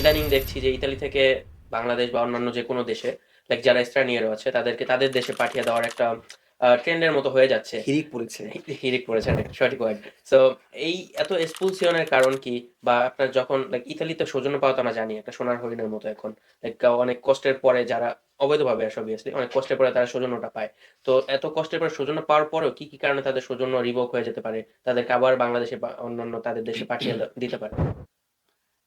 ইদানিং দেখছি যে ইতালি থেকে বাংলাদেশ বা অন্যান্য যে কোনো দেশে লাইক যারা স্থানীয় আছে তাদেরকে তাদের দেশে পাঠিয়ে দেওয়ার একটা ট্রেন্ডের মতো হয়ে যাচ্ছে। হিরিক পড়েছে। হিড়িক পড়েছে, সঠিক ওয়ার্ড। সো এই এত এক্সপুলসিয়নের কারণ কি? বা আপনার যখন লাইক ইতালিতে সৌজন্য পাওয়া তো আমরা জানি একটা সোনার হরিণের মতো এখন, লাইক অনেক কষ্টের পরে যারা অবৈধভাবে আসে অবভিয়াসলি অনেক কষ্টের পরে তারা সৌজন্যটা পায়। তো এত কষ্টের পরে সৌজন্য পাওয়ার পরেও কি কি কারণে তাদের সৌজন্য রিভোক হয়ে যেতে পারে, তাদেরকে আবার বাংলাদেশে বা অন্যান্য তাদের দেশে পাঠিয়ে দিতে পারে?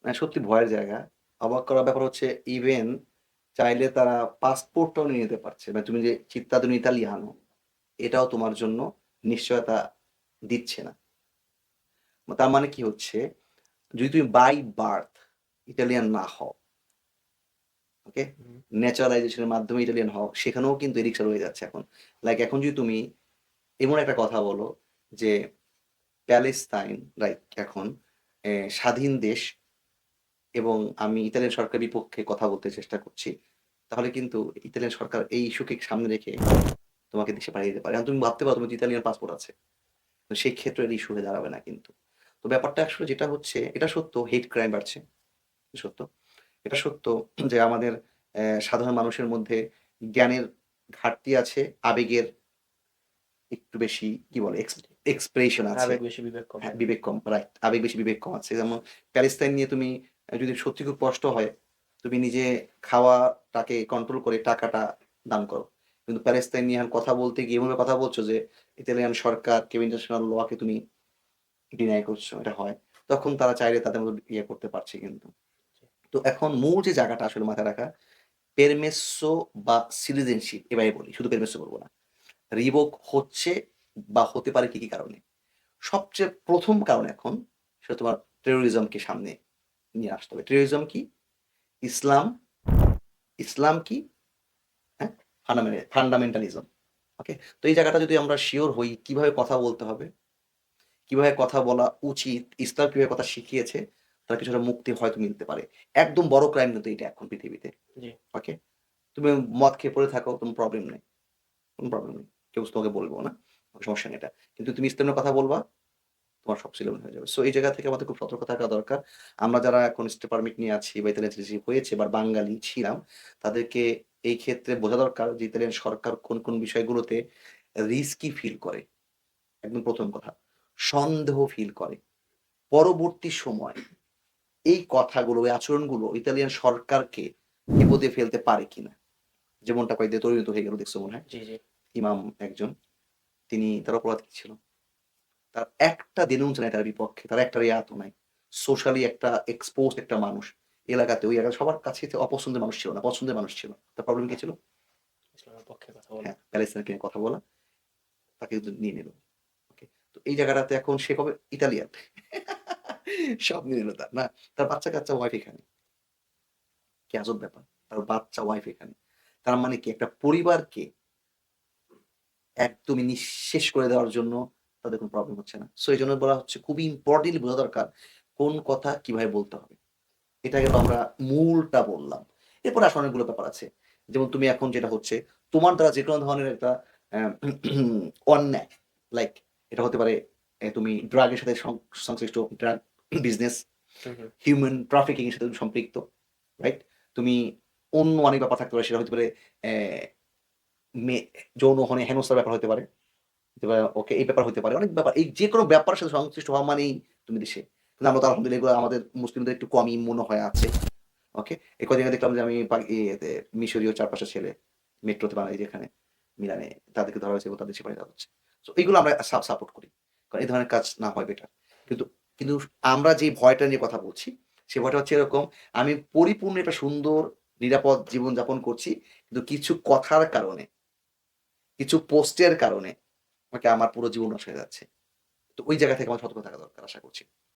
মানে সত্যি ভয়ের জায়গা। অবাক করার ব্যাপার হচ্ছে ইভেন চাইলে তারা পাসপোর্টটাও নিয়ে নিতে পারছে। মানে তুমি যে চিত্তাদুন ইতালিয়ানো এটাও তোমার জন্য নিশ্চয়তা দিচ্ছে না। তার মানে কি হচ্ছে, যদি তুমি বাই বার্থ ইটালিয়ান না হও, ওকে, হুম। ন্যাচারালাইজেশনের মাধ্যমে ইটালিয়ান হও, সেখানেও কিন্তু এরিক্সা রয়ে যাচ্ছে এখন। লাইক এখন যদি তুমি এমন একটা কথা বলো যে প্যালেস্তাইন লাইক এখন স্বাধীন দেশ এবং আমি ইতালিয়ান সরকারের বিপক্ষে কথা বলতে চেষ্টা করছি, তাহলে কিন্তু ইতালিয়ান সরকার এই ইস্যুকে সামনে রেখে তোমাকে দেশে পাঠিয়ে দিতে পারে। এখন তুমি ভাবতে পারো তোমার ইতালিয়ান পাসপোর্ট আছে, তো সেই ক্ষেত্রে এর ইস্যু হয়ে দাঁড়াবে না কিন্তু। তো ব্যাপারটা আসলে যেটা হচ্ছে, এটা সত্য হেট ক্রাইম বাড়ছে, সত্য। এটা সত্য যে আমাদের সাধারণ মানুষের মধ্যে জ্ঞানের ঘাটতি আছে, আবেগের একটু বেশি কি বলে এক্সপ্রেশন আছে। আবেগ বেশি, বিবেক কম। হ্যাঁ, বিবেক কম, রাইট। আবেগ বেশি, বিবেক কম আছে। যেমন প্যালেস্তাইন নিয়ে তুমি যদি সত্যি খুব কষ্ট হয়, তুমি নিজে খাওয়াটাকে কন্ট্রোল করে টাকাটা দান করো। কিন্তু প্যালেস্তাইন নিয়ে এখন কথা বলতে গিয়ে এমনভাবে কথা বলছো যে ইতালিয়ান সরকার কিংবা ইন্টারন্যাশনাল ল কে তুমি ডিনাই করছো, এটা হয়। তখন তারা চাইলে তাদের মতো ইয়ে করতে পারছে কিন্তু। তো এখন মূল যে জায়গাটা আসলে মাথায় রাখা, পেরমেসো বা সিটিজেনশিপ এভাবে বলি, শুধু পেরমেসো বলবো না। রিভোক হচ্ছে বা হতে পারে কি কি কারণে? সবচেয়ে প্রথম কারণ এখন সেটা তোমার টেরোরিজমকে সামনে নিয়ে আসতে হবে। টেরোরিজম কি? ইসলাম, ইসলাম কি? হ্যাঁ, ফান্ডামেন্টালিজম। ওকে, তো এই জায়গাটা যদি আমরা শিওর হই কিভাবে কথা বলতে হবে, কিভাবে কথা বলা উচিত, ইসলাম কিভাবে কথা শিখিয়েছে, তার কিছুটা মুক্তি হয়তো মিলতে পারে। একদম বড় ক্রাইম কিন্তু এটা এখন পৃথিবীতে। জি। ওকে, তুমি মদ খেয়ে পড়ে থাকো, কোনো প্রবলেম নেই, কোনো প্রবলেম নেই, কেউ তোমাকে বলবো না, সমস্যা নেই এটা। কিন্তু তুমি ইসলামের কথা বলবা, তোমার সব সিলেবল হয়ে যাবে। সো এই জায়গা থেকে আমাদের খুব সতর্ক থাকা দরকার। আমরা যারা এখন স্টে পারমিট নিয়ে আছি বা ইতালিয়ান সিটিজেনশিপ হয়েছে বা বাঙালি ছিলাম, তাদেরকে এই ক্ষেত্রে বোঝা দরকার যে ইতালিয়ান সরকার কোন, কোন বিষয়গুলোতে রিস্কি ফিল করে। একদম প্রথম কথা। সন্দেহ ফিল করে। পরবর্তী সময় এই কথাগুলো, এই আচরণগুলো ইতালিয়ান সরকারকে বিপদে ফেলতে পারে কিনা। যেমনটা কয়েকদিন পরিণত হয়ে গেল দেখছো মনে হয়। জি, জি। ইমাম একজন, তার অপরাধ কি ছিল? তার একটা দিনও নাই তার বিপক্ষে, তার একটা রেয়াতও নাই। সোশ্যালি একটা এক্সপোজড একটা মানুষ। এলাকাতে, ওই এলাকায় সবার কাছে অপছন্দের মানুষ ছিল না, পছন্দের মানুষ ছিল। তার প্রবলেম কি ছিল? ইসলামের পক্ষে কথা বলা। হ্যাঁ, প্যালেস্তাইনকে নিয়ে কথা বলা, তাকে কিন্তু নিয়ে নিল। ওকে, তো এই জায়গাটাতে এখন সে কবে ইতালিয়ান সব নিয়ে নিল তার না, তার বাচ্চা কাচ্চা ওয়াইফ এখানে। কি আজব ব্যাপার, তার বাচ্চা ওয়াইফ এখানে। তার মানে কি একটা পরিবারকে একদমই নিঃশেষ করে দেওয়ার জন্য তাদের কোনো প্রবলেম হচ্ছে না। সো এই জন্য বলা হচ্ছে খুবই ইম্পর্টেন্টলি বোঝা দরকার কোন কথা কিভাবে বলতে হবে। এটা গেল আমরা মূলটা বললাম। এরপরে আসলে অনেকগুলো ব্যাপার আছে। যেমন তুমি এখন যেটা হচ্ছে, তোমার দ্বারা যেকোনো ধরনের একটা অ্যা অন্যায়, লাইক এটা হতে পারে তুমি ড্রাগের সাথে সংশ্লিষ্ট ড্রাগ বিজনেস, হুম, হুম। হিউম্যান ট্রাফিকিং এর সাথে তুমি সম্পৃক্ত, রাইট? তুমি অন্য অনেক ব্যাপার থাকতে পারে। সেটা হতে পারে অ্যা মে যৌন হেনস্থার ব্যাপার হতে পারে। হতে পারে, ওকে, এই ব্যাপার হতে পারে। অনেক ব্যাপার। এই যেকোনো ব্যাপারের সাথে সংশ্লিষ্ট হওয়া মানেই তুমি দেশে। কিন্তু আমরা তো আলহামদুলিল্লাহ এগুলো আমাদের মুসলিমদের একটু কমই মনে হয় আছে। ওকে? এই কদিন আগে দেখলাম যে আমি ইয়েতে মিশরীয় ৪-৫ টা ছেলে মেট্রোতে বানাই যেখানে মিলানে তাদেরকে ধরা হয়েছে এবং তাদের সেপারে দেওয়া হচ্ছে। সো এগুলো আমরা সাপোর্ট করি। কারণ এই ধরনের কাজ না হয় বেটার। কিন্তু কিন্তু আমরা যে ভয়টা নিয়ে কথা বলছি, সে ভয়টা হচ্ছে এরকম, আমি পরিপূর্ণ একটা সুন্দর নিরাপদ জীবনযাপন করছি। কিন্তু কিছু কথার কারণে, কিছু পোস্টের কারণে আমাকে আমার পুরো জীবন নষ্ট হয়ে যাচ্ছে। তো ওই জায়গা থেকে আমার সতর্ক থাকা দরকার আশা করছি।